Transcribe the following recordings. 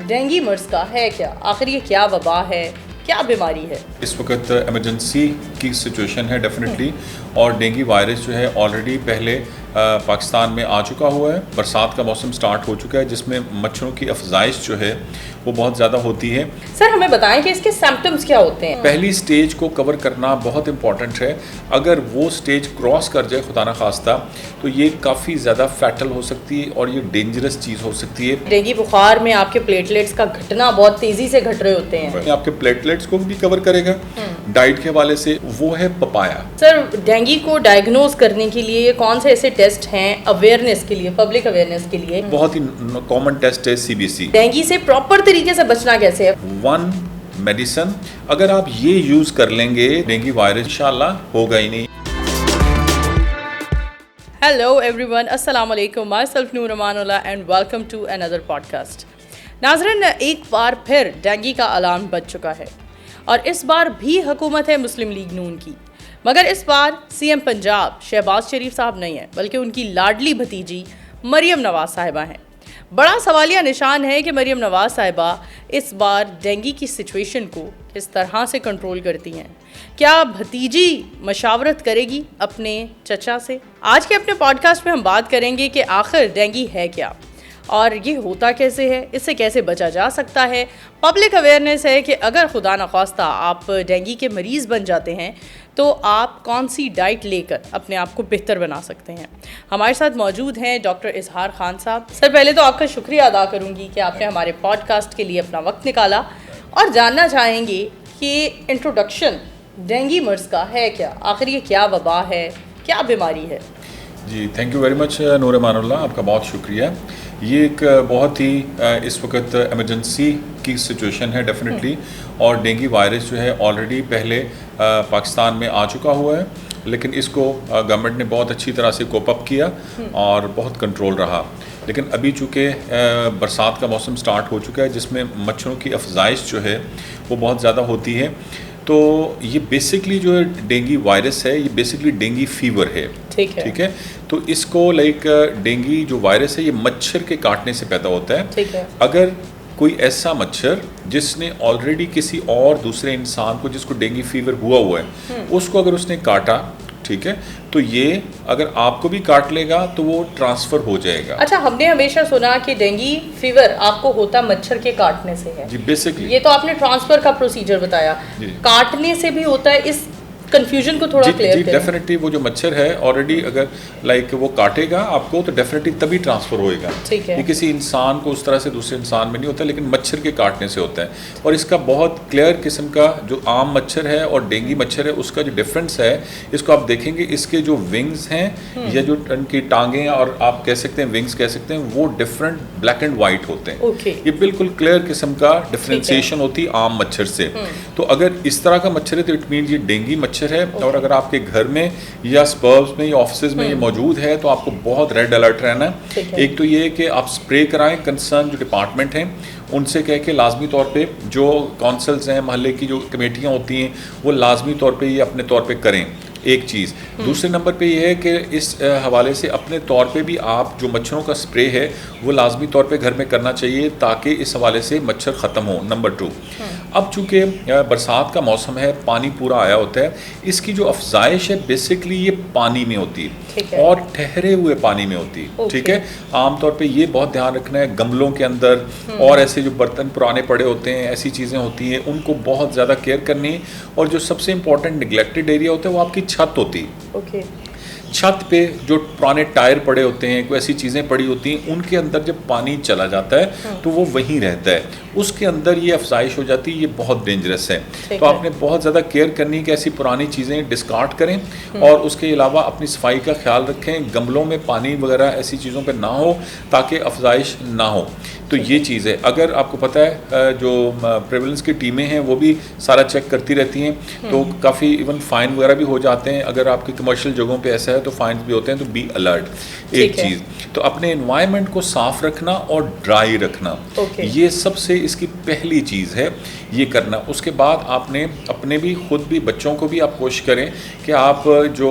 Dengue मर्ज का है क्या, आखिर ये क्या वबा है, क्या बीमारी है? इस वक्त इमरजेंसी की सिचुएशन है डेफिनेटली, और डेंगू वायरस जो है ऑलरेडी पहले पाकिस्तान में आ चुका हुआ है। बरसात का मौसम स्टार्ट हो चुका है जिसमें मच्छरों की अफजाइश जो है वो बहुत ज़्यादा होती है। सर हमें बताएं कि इसके सिम्टम्स क्या होते हैं? पहली स्टेज को कवर करना बहुत इंपॉर्टेंट है। अगर वो स्टेज क्रॉस कर जाए खुदा ना खास्ता तो ये काफ़ी ज़्यादा फैटल हो सकती है और ये डेंजरस चीज़ हो सकती है। डेंगू बुखार में आपके प्लेटलेट्स का घटना बहुत तेज़ी से घट रहे होते हैं। आपके प्लेटलेट्स को भी कवर करेगा। डाइट के हवाले से वो है पपाया। सर डेंगू को डायग्नोज करने के लिए कौन से ऐसे टेस्ट हैं अवेयरनेस के लिए, पब्लिक अवेयरनेस के लिए? बहुत ही कॉमन टेस्ट है CBC। डेंगू से प्रॉपर तरीके से बचना कैसे है? 1 मेडिसिन अगर आप ये यूज कर लेंगे डेंगू वायरस इंशाल्लाह होगा ही नहीं। हेलो एवरीवन, अस्सलाम वालेकुम। Myself Noor Amanullah and welcome to another podcast. नाज़रीन, एक बार फिर डेंगू का अलार्म बज चुका है और इस बार भी हुकूमत है मुस्लिम लीग नून की, मगर इस बार CM पंजाब शहबाज शरीफ साहब नहीं है बल्कि उनकी लाडली भतीजी मरियम नवाज साहिबा हैं। बड़ा सवालिया निशान है कि मरियम नवाज साहिबा इस बार डेंगू की सिचुएशन को किस तरह से कंट्रोल करती हैं। क्या भतीजी मशावरत करेगी अपने चचा से? आज के अपने पॉडकास्ट में हम बात करेंगे कि आखिर डेंगू है क्या और ये होता कैसे है, इससे कैसे बचा जा सकता है। पब्लिक अवेयरनेस है कि अगर खुदा न ख्वास्ता आप डेंगू के मरीज़ बन जाते हैं तो आप कौन सी डाइट लेकर अपने आप को बेहतर बना सकते हैं। हमारे साथ मौजूद हैं डॉक्टर इजहार खान साहब। सर पहले तो आपका शुक्रिया अदा करूंगी कि आपने हमारे पॉडकास्ट के लिए अपना वक्त निकाला और जानना चाहेंगे कि इंट्रोडक्शन डेंगू मर्ज का है क्या, आखिर ये क्या वबा है, क्या बीमारी है? जी थैंक यू वेरी मच नूर अमानुल्लाह, आपका बहुत शुक्रिया। ये एक बहुत ही इस वक्त इमरजेंसी की सिचुएशन है डेफिनेटली, और डेंगू वायरस जो है ऑलरेडी पहले पाकिस्तान में आ चुका हुआ है, लेकिन इसको गवर्नमेंट ने बहुत अच्छी तरह से कोप अप किया और बहुत कंट्रोल रहा। लेकिन अभी चूँकि बरसात का मौसम स्टार्ट हो चुका है जिसमें मच्छरों की अफजाइश जो है वो बहुत ज़्यादा होती है, तो ये बेसिकली जो डेंगू वायरस है ये बेसिकली डेंगू फीवर है। ठीक है। तो इसको डेंगू जो वायरस है ये मच्छर के काटने से पैदा होता है। ठीक है। अगर कोई ऐसा मच्छर जिसने ऑलरेडी किसी और दूसरे इंसान को जिसको डेंगू फीवर हुआ है उसको अगर उसने काटा, ठीक है, तो ये अगर आपको भी काट लेगा तो वो ट्रांसफर हो जाएगा। अच्छा, हमने हमेशा सुना कि डेंगू फीवर आपको होता मच्छर के काटने से है। जी बेसिकली ये तो आपने ट्रांसफर का प्रोसीजर बताया, काटने से भी होता है। इस कंफ्यूजन को थोड़ा क्लियर करें। डेफिनेटली वो जो मच्छर है ऑलरेडी अगर वो काटेगा आपको तो डेफिनेटली तभी ट्रांसफर होएगा। ठीक है। ये किसी इंसान को उस तरह से दूसरे इंसान में नहीं होता, लेकिन मच्छर के काटने से होता है। और इसका बहुत क्लियर किस्म का जो आम मच्छर है और डेंगू मच्छर है उसका जो डिफरेंस है, इसको आप देखेंगे, इसके जो विंग्स हैं या जो उनकी टांगें और आप कह सकते हैं विंग्स कह सकते हैं, वो डिफरेंट ब्लैक एंड वाइट होते हैं। ये बिल्कुल क्लियर किस्म का डिफ्रेंसिएशन होती है आम मच्छर से। तो अगर इस तरह का मच्छर है तो इट मीन ये डेंगू मच्छर है। और अगर आपके घर में या स्पर्ब्स में या ऑफिस में ये मौजूद है तो आपको बहुत रेड अलर्ट रहना है। एक तो ये है कि आप स्प्रे कराएं, कंसर्न जो डिपार्टमेंट हैं उनसे कह के लाजमी तौर पे, जो काउंसिल्स हैं, महल्ले की जो कमेटियां होती हैं वो लाजमी तौर पे ये अपने तौर पे करें, एक चीज़। दूसरे नंबर पे ये है कि इस हवाले से अपने तौर पे भी आप जो मच्छरों का स्प्रे है वो लाजमी तौर पे घर में करना चाहिए ताकि इस हवाले से मच्छर ख़त्म हो। नंबर 2, अब चूँकि बरसात का मौसम है, पानी पूरा आया होता है, इसकी जो अफजाइश है बेसिकली ये पानी में होती है और ठहरे हुए पानी में होती है। ठीक है। आमतौर पे ये बहुत ध्यान रखना है, गमलों के अंदर और ऐसे जो बर्तन पुराने पड़े होते हैं, ऐसी चीज़ें होती हैं, उनको बहुत ज़्यादा केयर करनी है। और जो सबसे इंपॉर्टेंट निगलेक्टेड एरिया होता है वो आपकी छत होती है। छत पे जो पुराने टायर पड़े होते हैं, कोई ऐसी चीज़ें पड़ी होती हैं, उनके अंदर जब पानी चला जाता है तो वो वहीं रहता है, उसके अंदर ये अफजाइश हो जाती है। ये बहुत डेंजरस है। तो आपने बहुत ज़्यादा केयर करनी है कि ऐसी पुरानी चीज़ें डिस्कार्ड करें और उसके अलावा अपनी सफाई का ख्याल रखें, गमलों में पानी वगैरह ऐसी चीज़ों पर ना हो ताकि अफजाइश ना हो। तो ये चीज़ है। अगर आपको पता है जो प्रेवलेंस की टीमें हैं वो भी सारा चेक करती रहती हैं, तो काफ़ी इवन फ़ाइन वगैरह भी हो जाते हैं। अगर आपकी कमर्शियल जगहों पे ऐसा है तो फाइन भी होते हैं। तो बी अलर्ट। एक चीज़ तो अपने एनवायरनमेंट को साफ़ रखना और ड्राई रखना, ये सबसे इसकी पहली चीज़ है, ये करना। उसके बाद आपने अपने भी खुद भी बच्चों को भी आप कोशिश करें कि आप जो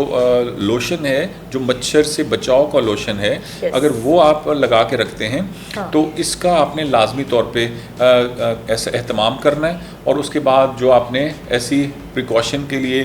लोशन है, जो मच्छर से बचाव का लोशन है, अगर वो आप लगा के रखते हैं तो इसका उसका आपने लाजमी तौर पे ऐसा एहतमाम करना है। और उसके बाद जो आपने ऐसी प्रिकॉशन के लिए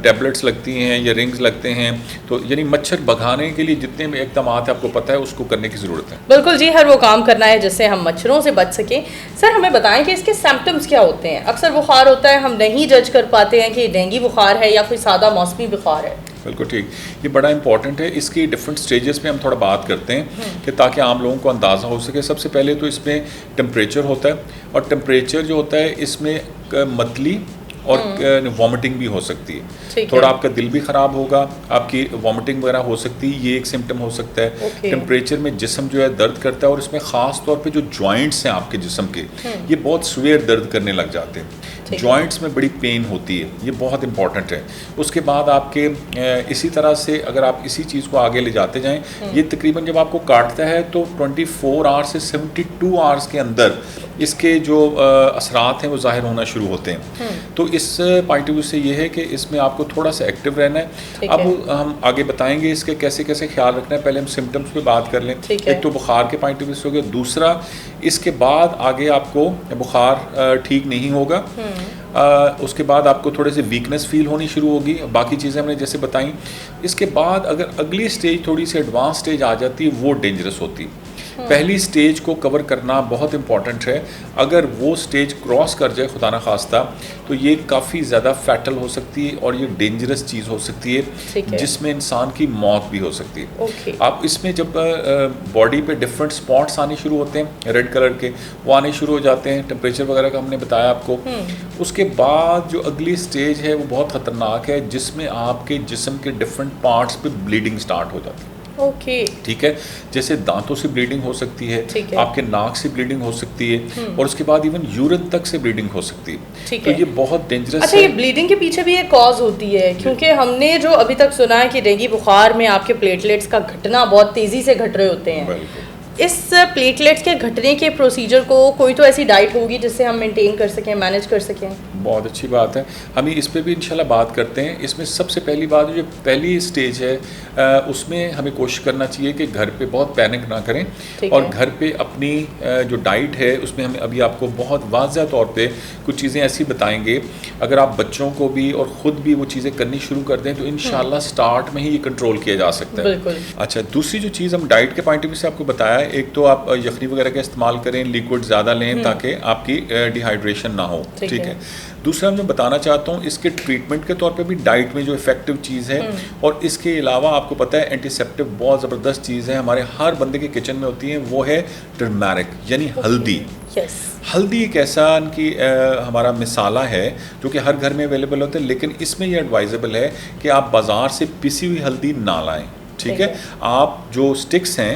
टैबलेट्स लगती हैं या रिंग्स लगते हैं, तो यानी मच्छर भगाने के लिए जितने भी इक़दाम आपको पता है उसको करने की ज़रूरत है। बिल्कुल जी, हर वो काम करना है जिससे हम मच्छरों से बच सकें। सर हमें बताएं कि इसके सिम्टम्स क्या होते हैं? अक्सर बुखार होता है, हम नहीं जज कर पाते हैं कि डेंगू बुखार है या कोई सादा मौसमी बुखार है। बिल्कुल ठीक, ये बड़ा इंपॉर्टेंट है। इसकी डिफरेंट स्टेजेस पे हम थोड़ा बात करते हैं कि ताकि आम लोगों को अंदाज़ा हो सके। सबसे पहले तो इसमें टेम्परेचर होता है, और टेम्परेचर जो होता है इसमें मतली और वॉमिटिंग भी हो सकती है। थोड़ा आपका दिल भी ख़राब होगा, आपकी वॉमिटिंग वगैरह हो सकती है, ये एक सिम्टम हो सकता है। टेम्परेचर में जिस्म जो है दर्द करता है, और इसमें ख़ास तौर पे जो जॉइंट्स हैं आपके जिस्म के, ये बहुत स्वेयर दर्द करने लग जाते हैं। जॉइंट्स में बड़ी पेन होती है, ये बहुत इंपॉर्टेंट है। उसके बाद आपके इसी तरह से अगर आप इसी चीज़ को आगे ले जाते जाएँ, ये तकरीबन जब आपको काटता है तो 24 आवर्स से 72 आवर्स के अंदर इसके जो असरात हैं वो ज़ाहिर होना शुरू होते हैं। तो इस पॉइंट ऑफ व्यू से ये है कि इसमें आपको थोड़ा सा एक्टिव रहना है। अब हम आगे बताएंगे इसके कैसे कैसे ख्याल रखना है। पहले हम सिम्टम्स पे बात कर लें। एक तो बुखार के पॉइंट ऑफ व्यू से हो गया, दूसरा इसके बाद आगे आपको बुखार ठीक नहीं होगा, उसके बाद आपको थोड़े से वीकनेस फील होनी शुरू होगी। बाकी चीज़ें हमने जैसे बताई। इसके बाद अगर अगली स्टेज थोड़ी सी एडवांस स्टेज आ जाती है, वो डेंजरस होती है। पहली स्टेज को कवर करना बहुत इंपॉर्टेंट है। अगर वो स्टेज क्रॉस कर जाए खुदा न खास्ता, तो ये काफ़ी ज़्यादा फैटल हो सकती है और ये डेंजरस चीज़ हो सकती है जिसमें इंसान की मौत भी हो सकती है। आप इसमें जब बॉडी पे डिफरेंट स्पॉट्स आने शुरू होते हैं रेड कलर के, वो आने शुरू हो जाते हैं। टेम्परेचर वगैरह का हमने बताया आपको। उसके बाद जो अगली स्टेज है वो बहुत ख़तरनाक है, जिसमें आपके जिस्म के डिफरेंट पार्ट्स पे ब्लीडिंग स्टार्ट हो जाती है। ठीक है, जैसे दांतों से ब्लीडिंग हो सकती है, आपके नाक से ब्लीडिंग हो सकती है, और उसके बाद इवन यूरिन तक से ब्लीडिंग हो सकती है। तो ये बहुत डेंजरस है। अच्छा, ये ब्लीडिंग के पीछे भी एक कॉज होती है, क्योंकि हमने जो अभी तक सुना है कि डेंगू बुखार में आपके प्लेटलेट्स का घटना बहुत तेजी से घट रहे होते हैं। इस प्लेटलेट्स के घटने के प्रोसीजर को कोई तो ऐसी डाइट होगी जिससे हम मेंटेन कर सकें, मैनेज कर सकें। बहुत अच्छी बात है, हम इस पे भी इंशाल्लाह बात करते हैं। इसमें सबसे पहली बात जो पहली स्टेज है उसमें हमें कोशिश करना चाहिए कि घर पे बहुत पैनिक ना करें, और घर पे अपनी जो डाइट है उसमें हमें अभी आपको बहुत वाज़ह तौर पे कुछ चीज़ें ऐसी बताएंगे। अगर आप बच्चों को भी और ख़ुद भी वो चीज़ें करनी शुरू कर दें तो इंशाल्लाह स्टार्ट में ही ये कंट्रोल किया जा सकता है। अच्छा, दूसरी जो चीज़ हम डाइट के पॉइंट ऑफ व्यू से आपको बताया, एक तो आप यखनी वगैरह का इस्तेमाल करें, लिक्विड ज़्यादा लें ताकि आपकी डिहाइड्रेशन ना हो। ठीक है। दूसरा मैं बताना चाहता हूँ इसके ट्रीटमेंट के तौर पे भी डाइट में जो इफ़ेक्टिव चीज़ है, और इसके अलावा आपको पता है एंटीसेप्टिक बहुत ज़बरदस्त चीज़ है, हमारे हर बंदे के किचन में होती है, वो है टर्मरिक यानी हल्दी। हल्दी एक ऐसा इनकी हमारा मिसाला है जो कि हर घर में अवेलेबल होता है, लेकिन इसमें यह एडवाइजेबल है कि आप बाज़ार से पिसी हुई हल्दी ना लाएं। ठीक है, आप जो स्टिक्स हैं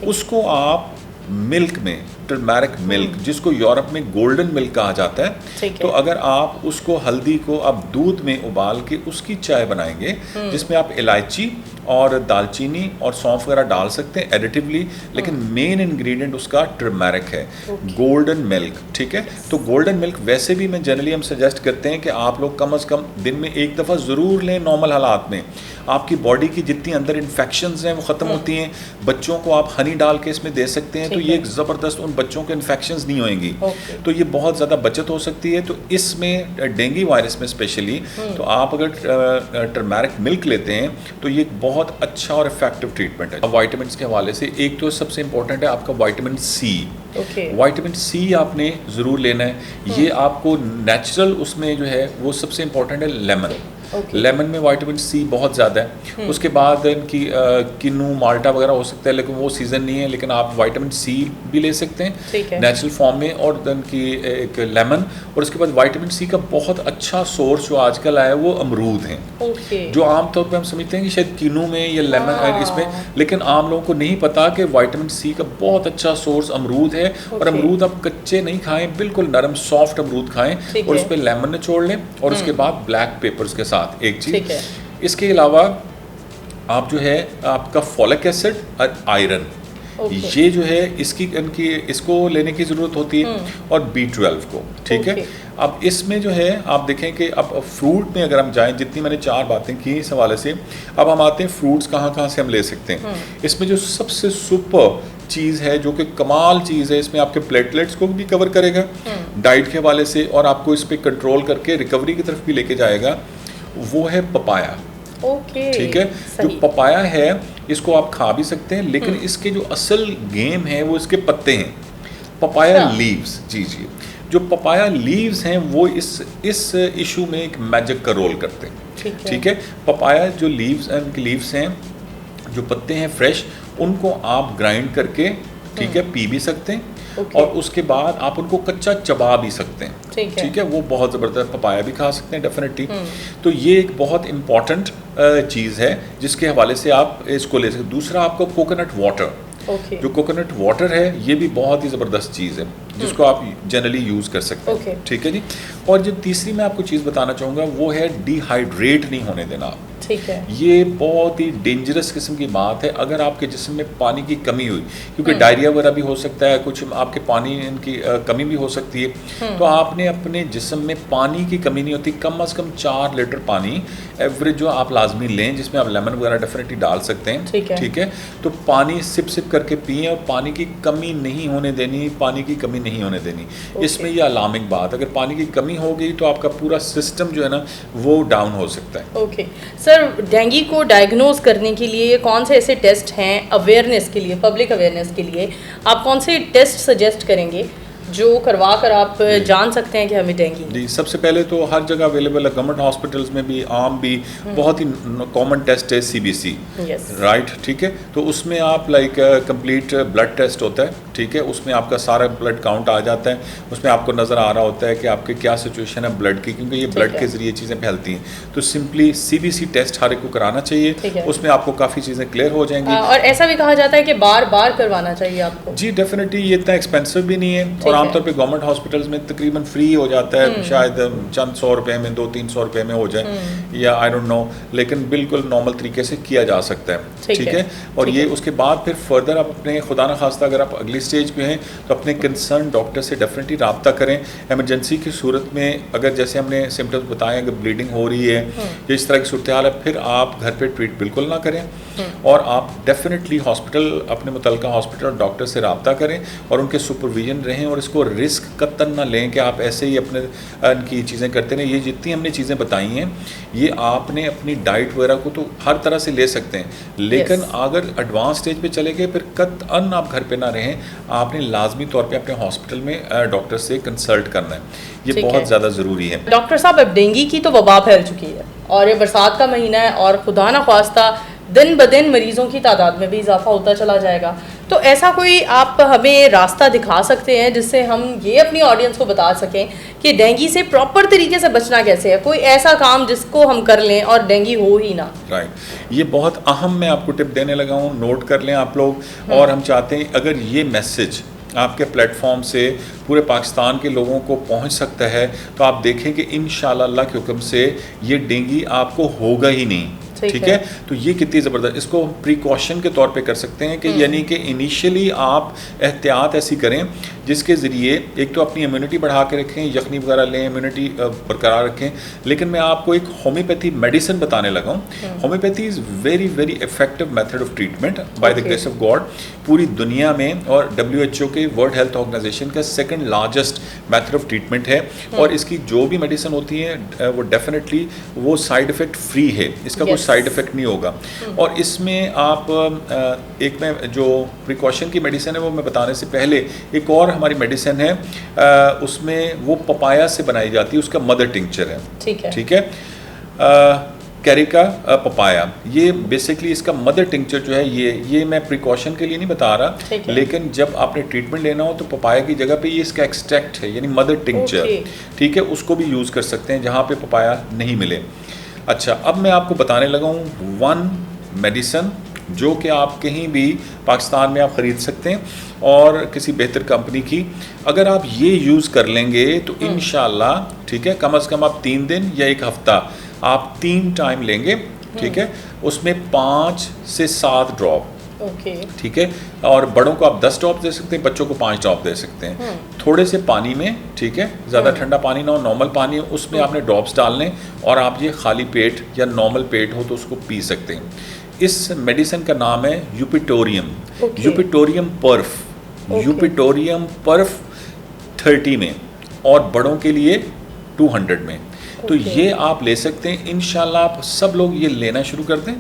उसको आप मिल्क में, टर्मरिक मिल्क जिसको यूरोप में गोल्डन मिल्क कहा जाता है, तो अगर आप उसको हल्दी को आप दूध में उबाल के उसकी चाय बनाएंगे, जिसमें आप इलायची और दालचीनी और सौंफ वगैरह डाल सकते हैं एडिटिवली, लेकिन मेन इंग्रेडिएंट उसका टर्मरिक है, गोल्डन मिल्क। ठीक है, तो गोल्डन मिल्क वैसे भी मैं जनरली हम सजेस्ट करते हैं कि आप लोग कम से कम दिन में एक दफ़ा ज़रूर लें। नॉर्मल हालात में आपकी बॉडी की जितनी अंदर इन्फेक्शंस हैं वो ख़त्म होती हैं। बच्चों को आप हनी डाल के इसमें दे सकते हैं, तो ये एक ज़बरदस्त उन बच्चों के इन्फेक्शंस नहीं होंगी, तो ये बहुत ज़्यादा बचत हो सकती है। तो इसमें डेंगू वायरस में स्पेशली तो आप अगर टर्मरिक मिल्क लेते हैं तो ये बहुत अच्छा और इफेक्टिव ट्रीटमेंट है। अब विटामिन के हवाले से एक तो सबसे इम्पोर्टेंट है आपका विटामिन सी। विटामिन सी आपने ज़रूर लेना है। ये आपको नेचुरल उसमें जो है वो सबसे इम्पोर्टेंट है लेमन। लेमन में विटामिन सी बहुत ज़्यादा है। उसके बाद इनकी किन्नू माल्टा वगैरह हो सकता है, लेकिन वो सीज़न नहीं है, लेकिन आप विटामिन सी भी ले सकते हैं नेचुरल फॉर्म में, और इनकी एक लेमन। और उसके बाद विटामिन सी का बहुत अच्छा सोर्स जो आजकल आया है वो अमरूद हैं, जो आमतौर पर हम समझते हैं कि शायद किन्नू में या लेमन इसमें, लेकिन आम लोगों को नहीं पता कि विटामिन सी का बहुत अच्छा सोर्स अमरूद है। और अमरूद आप कच्चे नहीं खाएं, बिल्कुल नरम सॉफ्ट अमरूद खाएं, और उस पर लेमन निचोड़ लें, और उसके बाद ब्लैक पेपर्स के साथ एक चीज। इसके अलावा आप जो है आपका फॉलिक एसिड और आयरन, ये जो है इसको लेने की ज़रूरत होती है, और B12 को। ठीक है, अब इसमें जो है आप देखें कि अब फ्रूट में अगर हम जाएं, जितनी मैंने 4 बातें की इस हवाले से, अब हम आते हैं फ्रूट्स कहाँ से हम ले सकते हैं। इसमें जो सबसे सुपर चीज़ है जो कि कमाल चीज़ है, इसमें आपके प्लेटलेट्स को भी कवर करेगा डाइट के हवाले से, और आपको इस पर कंट्रोल करके रिकवरी की तरफ भी लेके जाएगा, वो है पपाया। ओके, ठीक है, जो पपाया है इसको आप खा भी सकते हैं, लेकिन इसके जो असल गेम है वो इसके पत्ते हैं, पपाया लीव्स। जी जी, जो पपाया लीव्स हैं वो इस इशू में एक मैजिक का रोल करते हैं। ठीक है, पपाया जो लीव्स हैं, जो पत्ते हैं फ्रेश, उनको आप ग्राइंड करके ठीक है पी भी सकते हैं, और उसके बाद आप उनको कच्चा चबा भी सकते हैं। ठीक है, वो बहुत ज़बरदस्त, पपाया भी खा सकते हैं डेफिनेटली। तो ये एक बहुत इम्पॉर्टेंट चीज़ है जिसके हवाले से आप इसको ले सकते। दूसरा आपको कोकोनट वाटर, जो कोकोनट वाटर है ये भी बहुत ही ज़बरदस्त चीज़ है जिसको आप जनरली यूज़ कर सकते हैं। ठीक है जी, और जो तीसरी मैं आपको चीज़ बताना चाहूँगा वो है डिहाइड्रेट नहीं होने देना। ठीक है, ये बहुत ही डेंजरस किस्म की बात है। अगर आपके जिस्म में पानी की कमी हुई, क्योंकि डायरिया वगैरह भी हो सकता है, कुछ आपके पानी की कमी भी हो सकती है, तो आपने अपने जिस्म में पानी की कमी नहीं होती, कम से कम 4 लीटर पानी एवरेज जो आप लाजमी लें, जिसमें आप लेमन वगैरह डेफिनेटली डाल सकते हैं। ठीक है, तो पानी सिप करके पिए, और पानी की कमी नहीं होने देनी, पानी की कमी नहीं होने देनी। इसमें यह अलार्मिंग बात, अगर पानी की कमी हो गई तो आपका पूरा सिस्टम जो है ना वो डाउन हो सकता है। ओके सर, डेंगू को डायग्नोज करने के लिए कौन से ऐसे टेस्ट हैं अवेयरनेस के लिए, पब्लिक अवेयरनेस के लिए आप कौन से टेस्ट सजेस्ट करेंगे जो करवा कर आप जान सकते हैं कि हमें डेंगू? जी, सबसे पहले तो हर जगह अवेलेबल है, गवर्नमेंट हॉस्पिटल्स में भी, आम भी, बहुत ही कॉमन टेस्ट है CBC, राइट। ठीक है, तो उसमें आप कंप्लीट ब्लड टेस्ट होता है। ठीक है, उसमें आपका सारा ब्लड काउंट आ जाता है, उसमें आपको नज़र आ रहा होता है कि आपके क्या सिचुएशन है ब्लड की, क्योंकि ये ब्लड के ज़रिए चीज़ें फैलती हैं। तो सिंपली CBC टेस्ट हर एक को कराना चाहिए, उसमें आपको काफ़ी चीज़ें क्लियर हो जाएंगी। और ऐसा भी कहा जाता है कि बार बार करवाना चाहिए आपको। जी डेफिनेटली, ये इतना एक्सपेंसिव भी नहीं है, और आमतौर पे गवर्नमेंट हॉस्पिटल्स में तकरीबन फ्री हो जाता है, शायद चंद 100 रुपए में, 200-300 रुपए में हो जाए, या आई डोंट नो, लेकिन बिल्कुल नॉर्मल तरीके से किया जा सकता है। ठीक है, और ये उसके बाद फिर फर्दर आप अपने खुदा न खास्ता अगर आप अगली स्टेज पे हैं तो अपने कंसर्न डॉक्टर से डेफिनेटली रब्ता करें। एमरजेंसी की सूरत में अगर जैसे हमने सिम्टम्स बताए, अगर ब्लीडिंग हो रही है या इस तरह की सूरत हाल है, फिर आप घर पे ट्रीट बिल्कुल ना करें, और आप डेफिनेटली हॉस्पिटल, अपने मुतल्लिका हॉस्पिटल और डॉक्टर से रब्ता करें और उनके सुपरविजन रहें, और इसको रिस्क कतन ना लें कि आप ऐसे ही अपने की चीज़ें करते रहें। ये जितनी हमने चीज़ें बताई हैं ये आपने अपनी डाइट वगैरह को तो हर तरह से ले सकते हैं, लेकिन अगर एडवांस स्टेज पे चले गए फिर कतन आप घर पे ना रहें, आपने लाजमी तौर पे अपने हॉस्पिटल में डॉक्टर से कंसल्ट करना है, ये बहुत ज़्यादा ज़रूरी है। डॉक्टर साहब, अब डेंगू की तो वबा फैल चुकी है और ये बरसात का महीना है, और खुदा ना ख्वास्ता दिन ब दिन मरीजों की तादाद में भी इजाफा होता चला जाएगा, तो ऐसा कोई आप हमें रास्ता दिखा सकते हैं जिससे हम ये अपनी ऑडियंस को बता सकें कि डेंगू से प्रॉपर तरीके से बचना कैसे है? कोई ऐसा काम जिसको हम कर लें और डेंगू हो ही ना। राइट, ये बहुत अहम मैं आपको टिप देने लगा हूँ, नोट कर लें आप लोग। और हम चाहते हैं अगर ये मैसेज आपके प्लेटफॉर्म से पूरे पाकिस्तान के लोगों को पहुंच सकता है तो आप देखें कि इंशाल्लाह अल्लाह के हुक्म से ये डेंगू आपको होगा ही नहीं। ठीक है, तो ये कितनी ज़बरदस्त, इसको प्रिकॉशन के तौर पे कर सकते हैं कि यानी कि इनिशियली आप एहतियात ऐसी करें जिसके ज़रिए एक तो अपनी इम्यूनिटी बढ़ा के रखें, यखनी वगैरह लें, इम्यूनिटी बरकरार रखें। लेकिन मैं आपको एक होम्योपैथी मेडिसिन बताने लगा हूँ। Homeopathy is very very effective method of treatment by the grace of God पूरी दुनिया में, और WHO के वर्ल्ड हेल्थ ऑर्गेनाइजेशन का second largest method of treatment है। और इसकी जो भी मेडिसिन होती है वो डेफिनेटली वो साइड इफ़ेक्ट फ्री है, इसका कोई साइड इफ़ेक्ट नहीं होगा। और इसमें आप एक में जो प्रिकॉशन की मेडिसिन है वो मैं बताने से पहले एक और हमारी मेडिसिन है, उसमें वो पपाया से बनाई जाती है, उसका मदर टिंक्चर है। ठीक है, कैरिका पपाया, ये बेसिकली इसका मदर टिंक्चर जो है ये मैं प्रिकॉशन के लिए नहीं बता रहा, लेकिन जब आपने ट्रीटमेंट लेना हो तो पपाया की जगह पे ये इसका एक्सट्रैक्ट है, यानी मदर टिंक्चर। ठीक है, उसको भी यूज़ कर सकते हैं जहाँ पे पपाया नहीं मिले। अच्छा, अब मैं आपको बताने लगा हूँ वन मेडिसिन जो कि आप कहीं भी पाकिस्तान में आप ख़रीद सकते हैं, और किसी बेहतर कंपनी की। अगर आप ये यूज़ कर लेंगे तो इंशाल्लाह, ठीक है, कम से कम आप 3 दिन या 1 हफ़्ता आप 3 टाइम लेंगे। ठीक है, उसमें 5 से 7 ड्रॉप। ठीक है, और बड़ों को आप 10 ड्रॉप दे सकते हैं, बच्चों को 5 ड्रॉप दे सकते हैं, थोड़े से पानी में। ठीक है, ज़्यादा ठंडा पानी ना हो, नॉर्मल पानी हो, उसमें आपने ड्रॉप्स डालने, और आप ये खाली पेट या नॉर्मल पेट हो तो उसको पी सकते हैं। इस मेडिसिन का नाम है यूपिटोरियम। Okay. यूपिटोरियम पर्फ, Okay. यूपिटोरियम पर्फ 30 में और बड़ों के लिए 200 में। तो Okay. ये आप ले सकते हैं। इंशाल्लाह आप सब लोग ये लेना शुरू कर दें,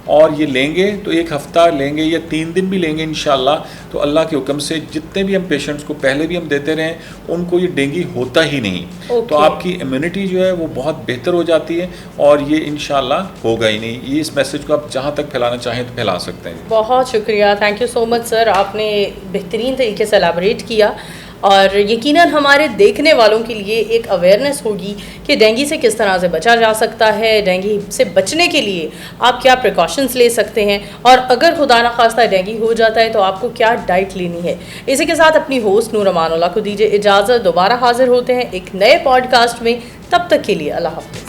और ये लेंगे तो एक हफ़्ता लेंगे या 3 दिन भी लेंगे इंशाल्लाह, तो अल्लाह के हुक्म से जितने भी हम पेशेंट्स को पहले भी हम देते रहे उनको ये डेंगू होता ही नहीं। Okay. तो आपकी इम्यूनिटी जो है वो बहुत बेहतर हो जाती है, और ये इंशाल्लाह होगा ही नहीं। ये इस मैसेज को आप जहाँ तक फैलाना चाहें तो फैला सकते हैं। बहुत शुक्रिया, thank you so much sir, आपने बेहतरीन तरीके से एलैबोरेट किया, और यकीनन हमारे देखने वालों के लिए एक अवेयरनेस होगी कि डेंगू से किस तरह से बचा जा सकता है, डेंगू से बचने के लिए आप क्या प्रिकॉशंस ले सकते हैं, और अगर खुदा न खास्ता डेंगू हो जाता है तो आपको क्या डाइट लेनी है। इसी के साथ अपनी होस्ट नूर अमानुल्लाह को दीजिए इजाज़त। दोबारा हाजिर होते हैं एक नए पॉडकास्ट में, तब तक के लिए अल्लाह हाफ़िज़।